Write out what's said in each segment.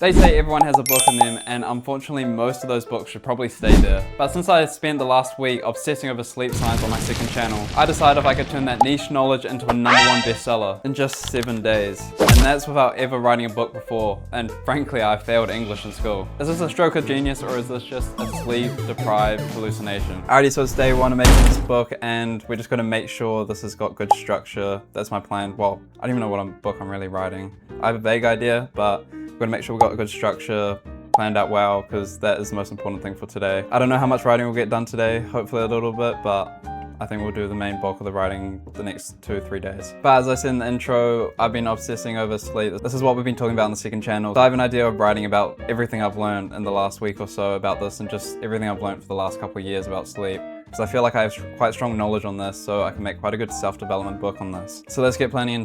They say everyone has a book in them, and unfortunately most of those books should probably stay there. But since I spent the last week obsessing over sleep science on my second channel, I decided if I could turn that niche knowledge into a #1 bestseller in just 7 days. And that's without ever writing a book before, and frankly I failed English in school. Is this a stroke of genius, or is this just a sleep-deprived hallucination? Alrighty, so it's day 1 of making this book, and we're just gonna make sure this has got good structure. That's my plan. Well, I don't even know what book I'm really writing. I have a vague idea, but we're gonna make sure we've got a good structure planned out well, because that is the most important thing for today. I don't know how much writing we'll get done today, hopefully a little bit, but I think we'll do the main bulk of the writing the next 2-3 days. But as I said in the intro, I've been obsessing over sleep. This is what we've been talking about on the second channel. So I have an idea of writing about everything I've learned in the last week or so about this, and just everything I've learned for the last couple of years about sleep. Because I feel like I have quite strong knowledge on this, so I can make quite a good self-development book on this. So let's get planning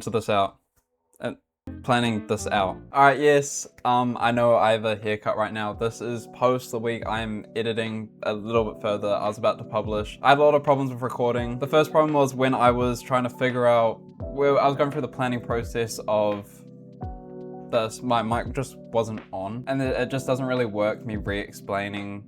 this out. Alright, yes, I know I have a haircut right now. This is post the week I'm editing a little bit further. I was about to publish. I had a lot of problems with recording. The first problem was when I was trying to figure out where I was going through the planning process of this. My mic just wasn't on, and it just doesn't really work me re-explaining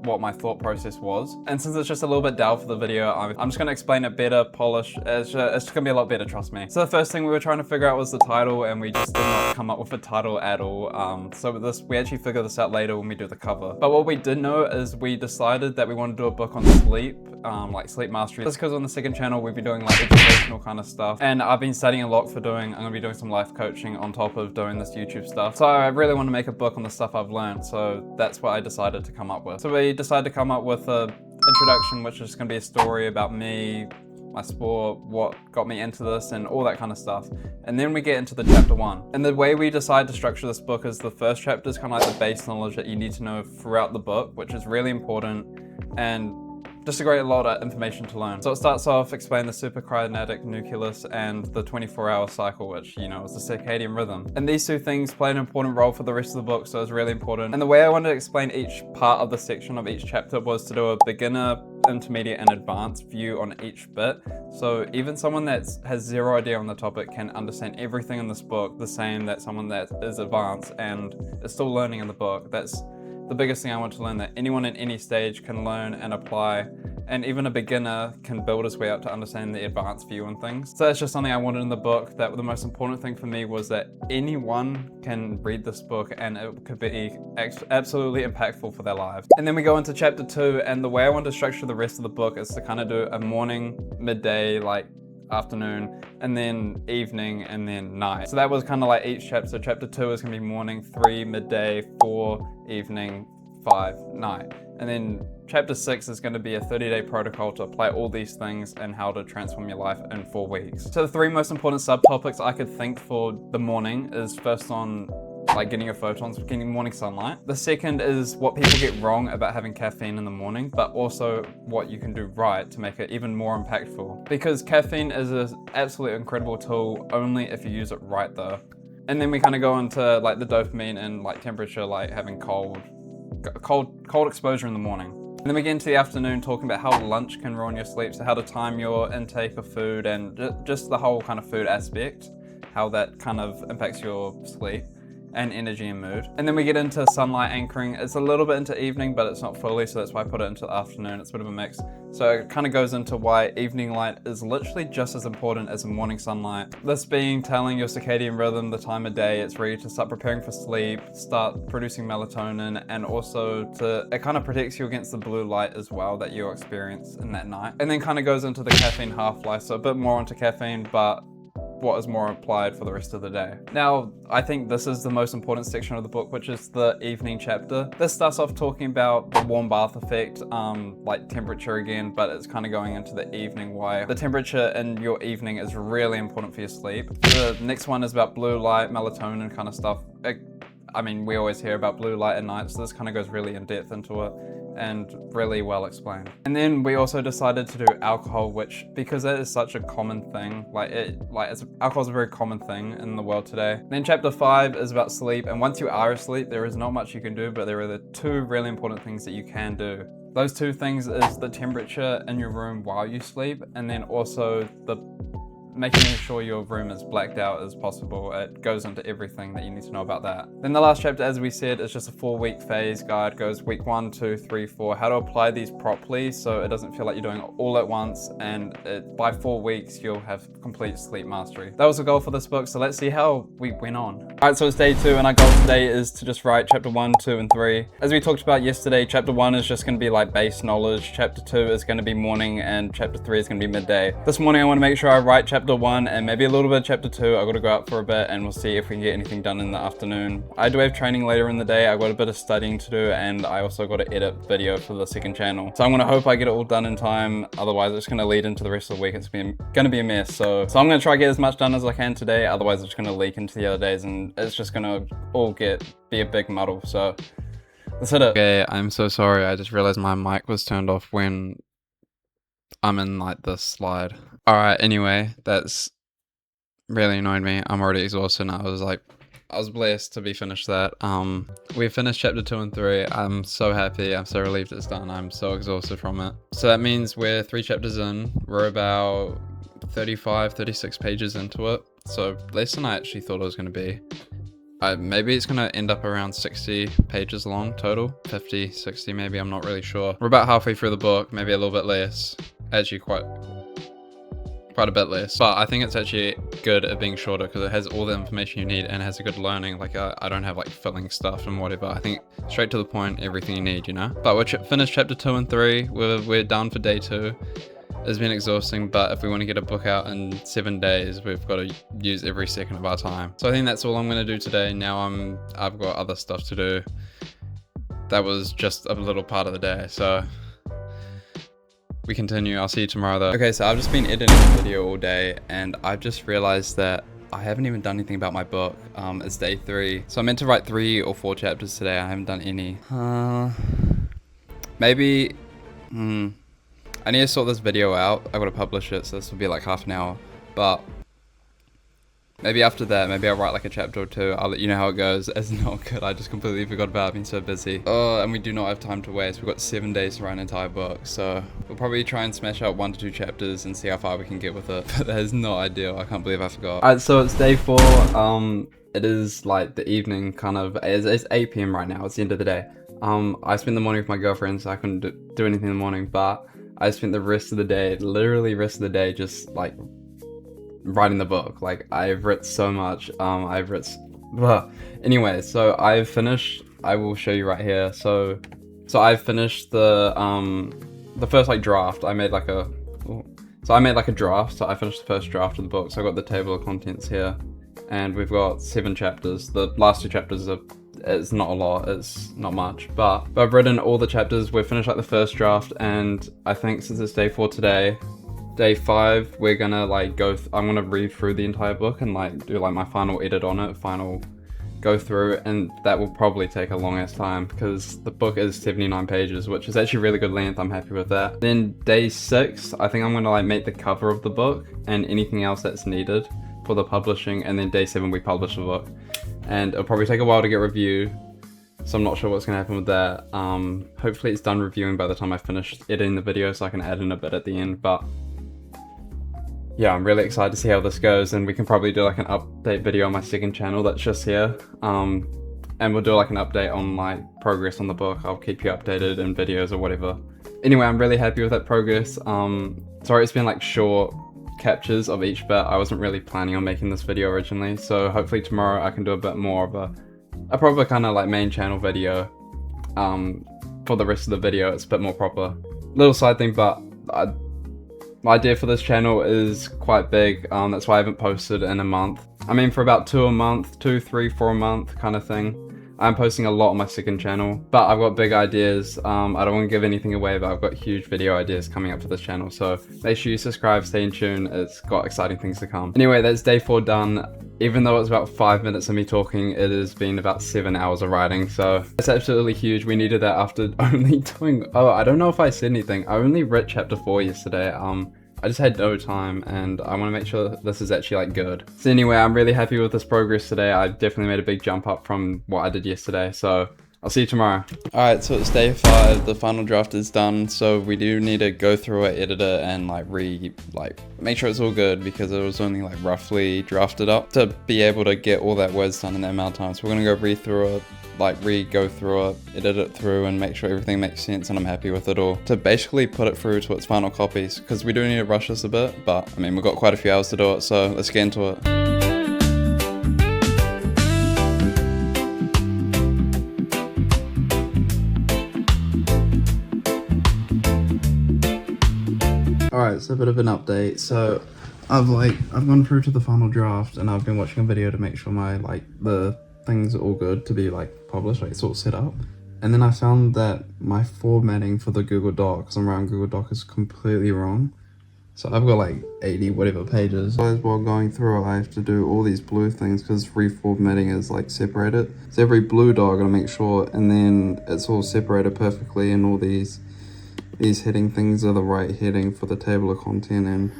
what my thought process was. And since it's just a little bit dull for the video, I'm just gonna explain it better, polish. It's just gonna be a lot better, trust me. So the first thing we were trying to figure out was the title, and we just did not come up with a title at all. So with this, we actually figure this out later when we do the cover. But what we did know is we decided that we want to do a book on sleep, like sleep mastery. Just because on the second channel, we've been doing like educational kind of stuff. And I've been studying a lot for I'm gonna be doing some life coaching on top of doing this YouTube stuff. So I really want to make a book on the stuff I've learned. So that's what I decided to come up with. So we decided to come up with an introduction, which is going to be a story about me, my sport, what got me into this, and all that kind of stuff. And then we get into the chapter 1. And the way we decide to structure this book is the first chapter is kind of like the base knowledge that you need to know throughout the book, which is really important and just a great lot of information to learn. So it starts off explaining the suprachiasmatic nucleus and the 24-hour cycle, which, you know, is the circadian rhythm. And these two things play an important role for the rest of the book, so it's really important. And the way I wanted to explain each part of the section of each chapter was to do a beginner, intermediate, and advanced view on each bit. So even someone that has zero idea on the topic can understand everything in this book the same that someone that is advanced and is still learning in the book. That's the biggest thing I want to learn, that anyone at any stage can learn and apply, and even a beginner can build his way up to understand the advanced view on things. So that's just something I wanted in the book, that the most important thing for me was that anyone can read this book and it could be absolutely impactful for their lives. And then we go into chapter 2, and the way I want to structure the rest of the book is to kind of do a morning, midday, like afternoon, and then evening, and then night. So that was kind of like each chapter. So chapter 2 is going to be morning, 3 midday, 4 evening, 5 night. And then chapter 6 is going to be a 30-day protocol to apply all these things and how to transform your life in 4 weeks. So the 3 most important subtopics I could think for the morning is first on like getting your photons, getting morning sunlight. The second is what people get wrong about having caffeine in the morning, but also what you can do right to make it even more impactful. Because caffeine is an absolutely incredible tool, only if you use it right though. And then we kind of go into like the dopamine and like temperature, like having cold exposure in the morning. And then we get into the afternoon talking about how lunch can ruin your sleep, so how to time your intake of food and just the whole kind of food aspect, how that kind of impacts your sleep and energy and mood. And then we get into sunlight anchoring. It's a little bit into evening, but it's not fully, so that's why I put it into the afternoon. It's a bit of a mix. So it kind of goes into why evening light is literally just as important as morning sunlight. This being telling your circadian rhythm the time of day it's ready to start preparing for sleep, start producing melatonin, and also it kind of protects you against the blue light as well that you'll experience in that night. And then kind of goes into the caffeine half-life, so a bit more onto caffeine, but what is more applied for the rest of the day. Now, I think this is the most important section of the book, which is the evening chapter. This starts off talking about the warm bath effect, like temperature again, but it's kind of going into the evening, why the temperature in your evening is really important for your sleep. The next one is about blue light, melatonin kind of stuff. I mean, we always hear about blue light at night, so this kind of goes really in depth into it and really well explained. And then we also decided to do alcohol, which, because it is such a common thing, alcohol is a very common thing in the world today. Then chapter 5 is about sleep, and once you are asleep, there is not much you can do, but there are the 2 really important things that you can do. Those 2 things is the temperature in your room while you sleep, and then also the making sure your room is blacked out as possible. It goes into everything that you need to know about that. Then the last chapter, as we said, is just a 4-week phase guide. Goes week 1, 2, 3, 4, how to apply these properly so it doesn't feel like you're doing it all at once, and by 4 weeks you'll have complete sleep mastery. That was the goal for this book, so let's see how we went on. Alright, so it's day 2 and our goal today is to just write chapter 1, 2, and 3. As we talked about yesterday, chapter 1 is just going to be like base knowledge, chapter 2 is going to be morning, and chapter 3 is going to be midday. This morning I want to make sure I write chapter 1 and maybe a little bit of chapter 2. I got to go out for a bit and we'll see if we can get anything done in the afternoon. I do have training later in the day. I got a bit of studying to do, and I also got to edit video for the second channel. So I'm going to hope I get it all done in time. Otherwise it's going to lead into the rest of the week. It's going to be a mess. So I'm going to try to get as much done as I can today. Otherwise it's going to leak into the other days and it's just going to all be a big muddle. So let's hit it. Okay, I'm so sorry. I just realized my mic was turned off when I'm in like this slide. Alright, anyway, that's really annoyed me. I'm already exhausted and I was blessed to be finished that. We finished chapter 2 and 3. I'm so happy. I'm so relieved it's done. I'm so exhausted from it. So that means we're 3 chapters in. We're about 35, 36 pages into it. So less than I actually thought it was going to be. Maybe it's going to end up around 60 pages long total. 50, 60 maybe, I'm not really sure. We're about halfway through the book, maybe a little bit less. Actually quite a bit less. But I think it's actually good at being shorter because it has all the information you need and has a good learning. Like I don't have like filling stuff and whatever. I think straight to the point, everything you need, you know? But we're finished chapter 2 and 3. We're done for day 2. It's been exhausting, but if we want to get a book out in 7 days, we've got to use every second of our time. So I think that's all I'm going to do today. Now I've got other stuff to do. That was just a little part of the day, so we continue. I'll see you tomorrow though. Okay, so I've just been editing the video all day and I've just realized that I haven't even done anything about my book. It's day 3. So I meant to write 3 or 4 chapters today. I haven't done any. Maybe, I need to sort this video out. I gotta publish it, so this will be like half an hour. But maybe after that, maybe I'll write like a chapter or 2. I'll let you know how it goes. It's not good. I just completely forgot about it. I've been so busy. Oh, and we do not have time to waste. We've got 7 days to write an entire book. So we'll probably try and smash out 1 to 2 chapters and see how far we can get with it. But that is not ideal. I can't believe I forgot. Alright, so it's day 4. It is like the evening kind of. It's 8 PM right now. It's the end of the day. I spent the morning with my girlfriend, so I couldn't do anything in the morning, but I spent the rest of the day, literally rest of the day, just like writing the book. Like I've written so much. Anyway, so I've finished. I will show you right here. So I've finished the first like draft. I made like a draft. So I finished the first draft of the book. So I got the table of contents here, and we've got 7 chapters. The last 2 chapters it's not a lot, it's not much, but I've written all the chapters. We've finished like the first draft, and I think since it's day 4 today, day 5, we're gonna like I'm gonna read through the entire book and like do like my final edit on it, final go through, and that will probably take a long ass time because the book is 79 pages, which is actually really good length. I'm happy with that. Then day 6, I think I'm gonna like make the cover of the book and anything else that's needed for the publishing, and then day 7 we publish the book. And it'll probably take a while to get reviewed, so I'm not sure what's going to happen with that. Hopefully it's done reviewing by the time I finish editing the video so I can add in a bit at the end, but yeah, I'm really excited to see how this goes, and we can probably do like an update video on my second channel that's just here. And we'll do like an update on my progress on the book. I'll keep you updated in videos or whatever. Anyway, I'm really happy with that progress. Sorry it's been like short captures of each bit. I wasn't really planning on making this video originally, so hopefully tomorrow I can do a bit more of a proper kind of like main channel video. For the rest of the video it's a bit more proper. Little side thing, but my idea for this channel is quite big. That's why I haven't posted in a month. I mean for about 2 a month, 2, 3, 4 a month kind of thing. I'm posting a lot on my second channel, but I've got big ideas. I don't want to give anything away, but I've got huge video ideas coming up for this channel. So make sure you subscribe, stay in tune. It's got exciting things to come. Anyway, that's day 4 done. Even though it was about 5 minutes of me talking, it has been about 7 hours of writing. So it's absolutely huge. We needed that after only doing, I don't know if I said anything. I only read chapter 4 yesterday. I just had no time, and I want to make sure that this is actually like good. So anyway, I'm really happy with this progress today. I definitely made a big jump up from what I did yesterday. So I'll see you tomorrow. Alright, so it's day 5, the final draft is done, so we do need to go through our editor and make sure it's all good, because it was only roughly drafted up to be able to get all that words done in that amount of time. So we're gonna go go through it, edit it through, and make sure everything makes sense and I'm happy with it all, to basically put it through to its final copies, because we do need to rush this a bit, but I mean, we've got quite a few hours to do it, so let's get into it. Alright, so a bit of an update. So I've gone through to the final draft, and I've been watching a video to make sure my the things are all good to be published, it's all set up. And then I found that my formatting for the Google Doc, because I'm around Google Doc, is completely wrong. So I've got 80 whatever pages. As while going through, I have to do all these blue things because reformatting is separated. So every blue dot I gotta make sure, and then it's all separated perfectly, and all these heading things are the right heading for the table of content. And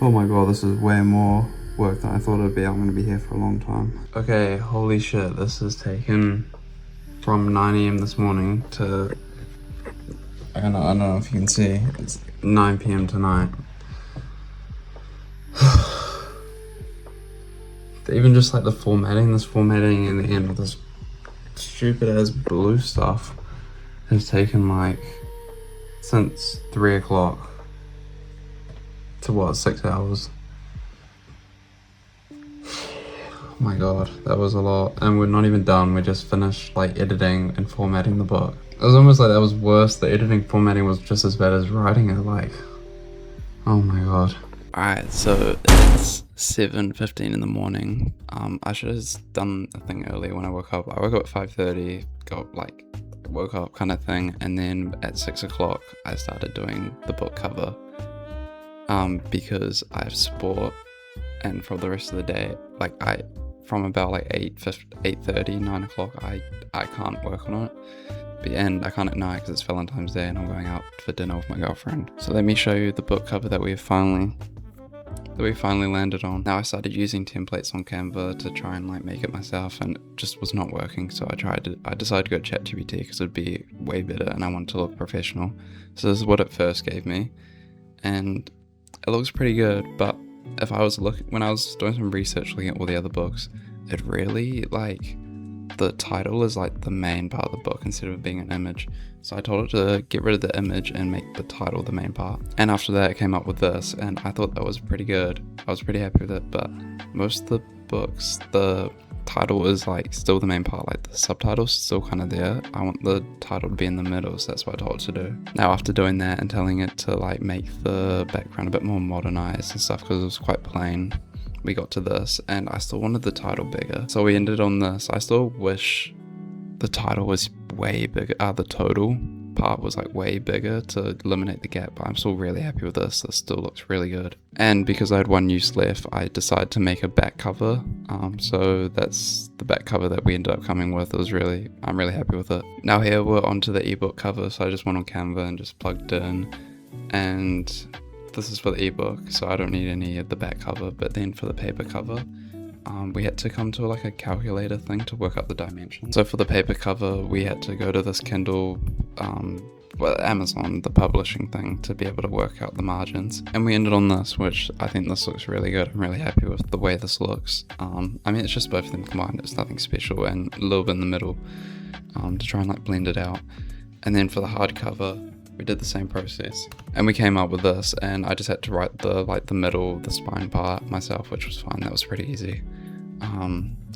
oh my god, this is way more work than I thought it'd be. I'm gonna be here for a long time. Okay, holy shit, this has taken from 9 AM this morning to, I don't know if you can see, it's 9 PM tonight. Even just the formatting in the end with this stupid ass blue stuff has taken since 3 o'clock to 6 hours. Oh my god, that was a lot. And we're not even done, we just finished editing and formatting the book. It was almost that was worse. The editing formatting was just as bad as writing it. Oh my god. Alright, so it's 7:15 in the morning. I should have done a thing earlier when I woke up. I woke up at 5:30, woke up kind of thing, and then at 6 o'clock I started doing the book cover, because I have sport, and for the rest of the day, from about 8:30, 9 o'clock, I can't work on it. And I can't at night because it's Valentine's Day and I'm going out for dinner with my girlfriend. So let me show you the book cover that we finally landed on. Now I started using templates on Canva to try and make it myself, and it just was not working. So I decided to go ChatGPT because it'd be way better and I wanted to look professional. So this is what it first gave me, and it looks pretty good. But if I was when I was doing some research looking at all the other books, it really the title is the main part of the book instead of it being an image. So I told it to get rid of the image and make the title the main part. And after that it came up with this, and I thought that was pretty good. I was pretty happy with it. But most of the books, the title is still the main part, the subtitle's still kind of there. I want the title to be in the middle, so that's what I told it to do. Now after doing that and telling it to make the background a bit more modernized and stuff, because it was quite plain, we got to this, and I still wanted the title bigger, so we ended on this. I still wish the title was way bigger, the total part was way bigger to eliminate the gap, but I'm still really happy with this. This still looks really good. And because I had one use left, I decided to make a back cover, so that's the back cover that we ended up coming with. I'm really happy with it. Now here we're onto the ebook cover, so I just went on Canva and just plugged in, and this is for the ebook, so I don't need any of the back cover. But then for the paper cover, we had to come to a calculator thing to work out the dimensions. So for the paper cover, we had to go to this Kindle, Amazon, the publishing thing, to be able to work out the margins. And we ended on this, which I think this looks really good. I'm really happy with the way this looks. I mean, it's just both of them combined. It's nothing special, and a little bit in the middle to try and blend it out. And then for the hardcover, we did the same process, and we came up with this, and I just had to write the middle, the spine part myself, which was fine. That was pretty easy.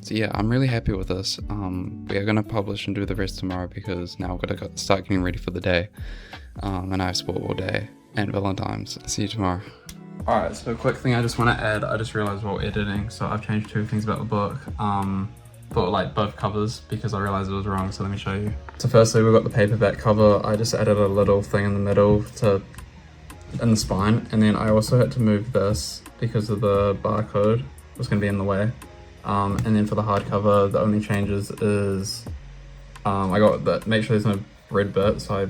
So yeah, I'm really happy with this. We are going to publish and do the rest tomorrow, because now we're going to start getting ready for the day, and I have sport all day and Valentine's. See you tomorrow. Alright, so a quick thing I just want to add. I just realized while editing, so I've changed 2 things about the book. For both covers, because I realized it was wrong, so let me show you. So firstly, we've got the paperback cover. I just added a little thing in the middle in the spine, and then I also had to move this because of the barcode was going to be in the way. And then for the hardcover, the only changes is I got that, make sure there's no red bit, so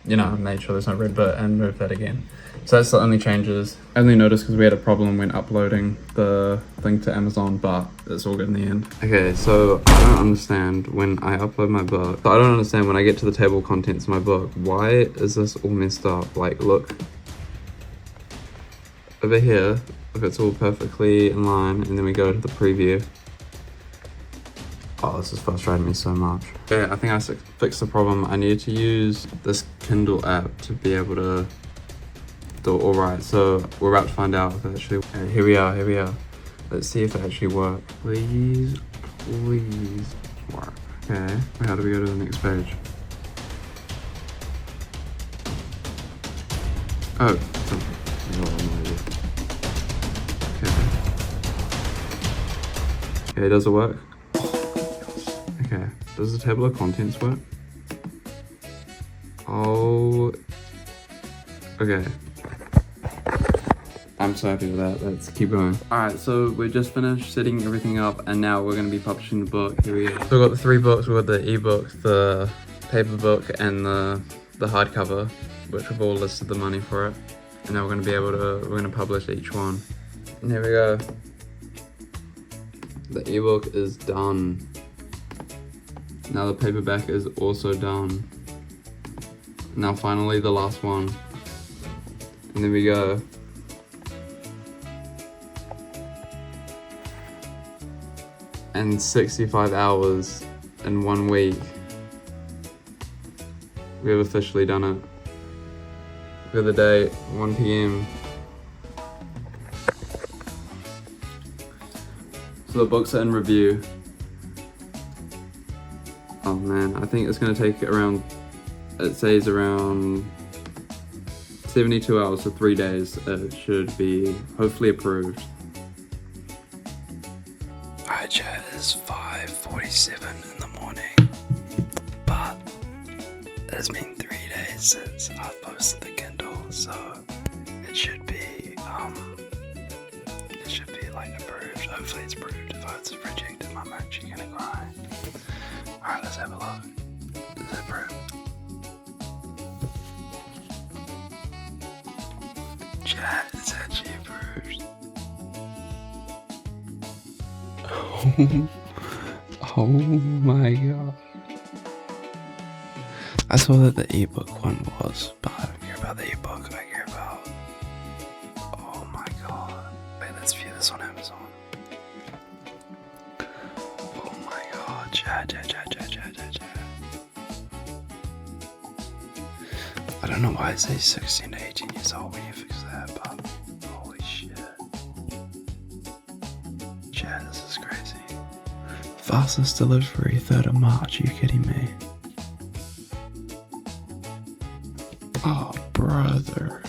I made sure there's no red bit and moved that again. So that's the only changes. I only noticed because we had a problem when uploading the thing to Amazon, but it's all good in the end. Okay, so I don't understand when I upload my book. So I don't understand when I get to the table of contents of my book, why is this all messed up? Like, look. Over here, if it's all perfectly in line, and then we go to the preview. Oh, this is frustrating me so much. Okay, I think I fixed the problem. I needed to use this Kindle app to be able to do it all right. So we're about to find out if it actually, okay, here we are. Let's see if it actually works. Please work. Okay, how do we go to the next page? Oh, okay, does it work? Okay, does the table of contents work? Oh, okay. I'm so happy with that. Let's keep going. Alright, so we just finished setting everything up and now we're going to be publishing the book. Here we go. So we've got the 3 books. We've got the ebook, the paper book, and the hardcover, which we've all listed the money for it. And now we're going to publish each one. And here we go. The ebook is done. Now the paperback is also done. Now finally the last one. And there we go. And 65 hours in 1 week, we have officially done it. Look at the date, 1 p.m. So the books are in review. Oh man, I think it's gonna take around, it says around 72 hours to 3 days. It should be hopefully approved. Alright chat, it's 5:47 in the morning, but it's been 3 days since I've posted the Kindle, so it should be like approved. Hopefully it's approved. If it's rejected, I'm actually gonna cry. Alright, let's have a look. Is it approved? Chat, it's actually approved. Oh my god. I saw that the ebook one was, but I don't care about the ebook, I care about... Oh my god. Wait, let's view this on Amazon. Oh my god, chat. I don't know why it says 16 to 18 years old when you fix that, but holy shit. Chat, this is crazy. Fastest delivery, 3rd of March, are you kidding me? Oh, brother.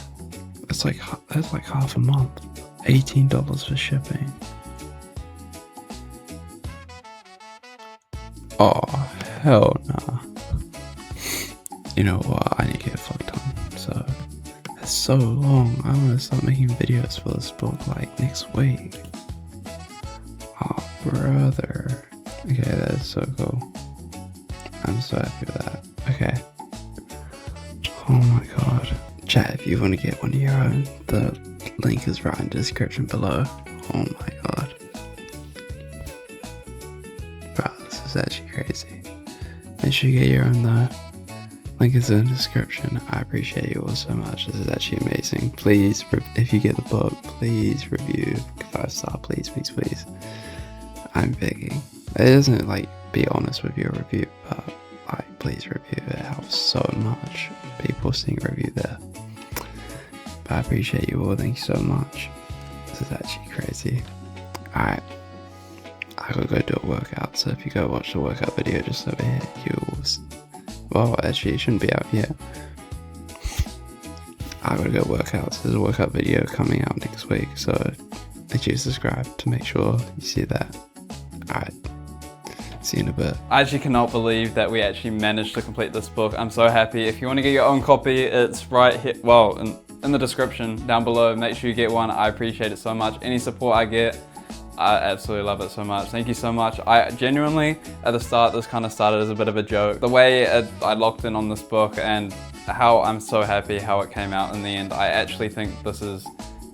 That's like half a month. $18 for shipping. Oh, hell nah. You know what? I need to get fucked on. So, it's so long. I want to start making videos for this book like next week. Oh, brother. Okay, that is so cool. I'm so happy with that. Okay. Oh my god. Chat, if you want to get one of your own, the link is right in the description below. Oh my god. Bro, this is actually crazy. Make sure you get your own though. Link is in the description. I appreciate you all so much. This is actually amazing. Please, if you get the book, please review 5-star, please. I'm begging. It doesn't like be honest with your review, but like please review. It helps so much. People seeing a review there. But I appreciate you all. Thank you so much. This is actually crazy. Alright. I gotta go do a workout. So if you go watch the workout video just over here, well, actually, it shouldn't be out yet. I gotta go work out. So there's a workout video coming out next week. So make sure you subscribe to make sure you see that. Alright. See you in a bit. I actually cannot believe that we actually managed to complete this book. I'm so happy. If you want to get your own copy, it's right here. Well, in the description down below. Make sure you get one. I appreciate it so much. Any support I get, I absolutely love it so much. Thank you so much. I genuinely, at the start, this kind of started as a bit of a joke. The way I locked in on this book and how I'm so happy how it came out in the end. I actually think this is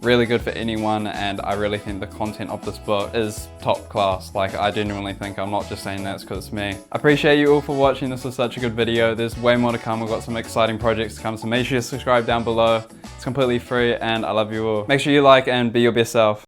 really good for anyone, and I really think the content of this book is top class. Like, I genuinely think, I'm not just saying that because it's me. I appreciate you all for watching. This was such a good video. There's way more to come. We've got some exciting projects to come, so make sure you subscribe down below. It's completely free, and I love you all. Make sure you like and be your best self.